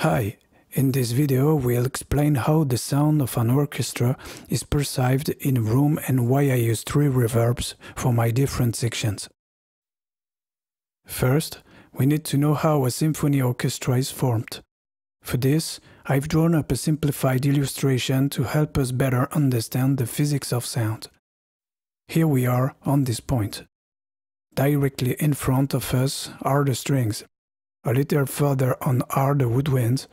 Hi, in this video we'll explain how the sound of an orchestra is perceived in a room and why I use 3 reverbs for my different sections. First, we need to know how a symphony orchestra is formed. For this, I've drawn up a simplified illustration to help us better understand the physics of sound. Here we are on this point. Directly in front of us are the strings. A little further on are the woodwinds,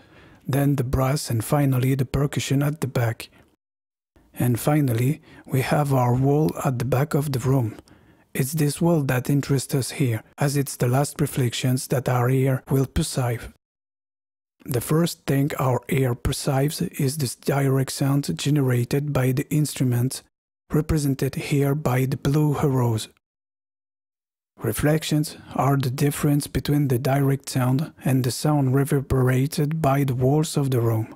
then the brass and finally the percussion at the back. And finally, we have our wall at the back of the room. It's this wall that interests us here, as it's the last reflections that our ear will perceive. The first thing our ear perceives is the direct sound generated by the instrument, represented here by the blue arrows. Reflections are the difference between the direct sound and the sound reverberated by the walls of the room.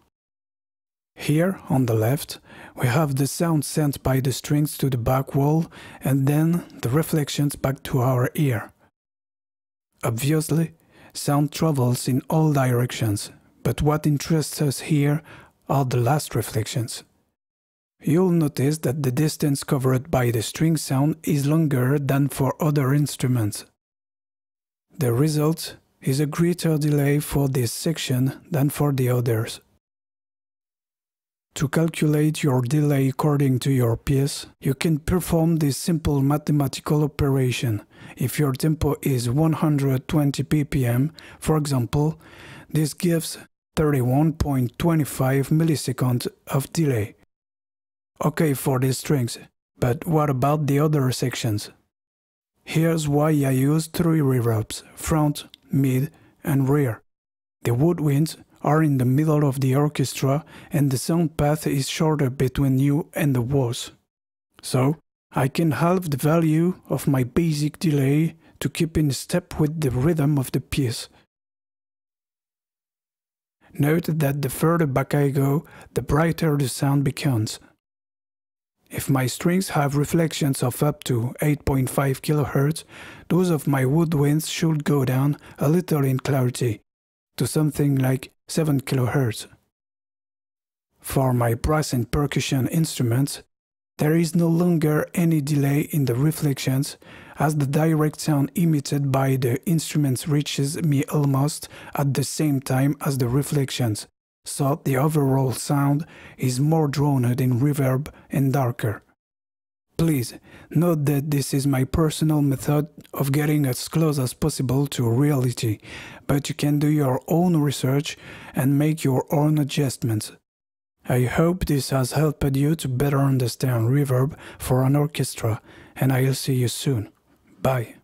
Here, on the left, we have the sound sent by the strings to the back wall and then the reflections back to our ear. Obviously, sound travels in all directions, but what interests us here are the last reflections. You'll notice that the distance covered by the string sound is longer than for other instruments. The result is a greater delay for this section than for the others. To calculate your delay according to your piece, you can perform this simple mathematical operation. If your tempo is 120 ppm, for example, this gives 31.25 milliseconds of delay. Okay for the strings, but what about the other sections? Here's why I use 3 reverbs, front, mid, and rear. The woodwinds are in the middle of the orchestra and the sound path is shorter between you and the walls. So, I can halve the value of my basic delay to keep in step with the rhythm of the piece. Note that the further back I go, the brighter the sound becomes. If my strings have reflections of up to 8.5 kHz, those of my woodwinds should go down a little in clarity, to something like 7 kHz. For my brass and percussion instruments, there is no longer any delay in the reflections, as the direct sound emitted by the instruments reaches me almost at the same time as the reflections. So the overall sound is more drowned in reverb and darker. Please note that this is my personal method of getting as close as possible to reality, but you can do your own research and make your own adjustments. I hope this has helped you to better understand reverb for an orchestra, and I'll see you soon. Bye.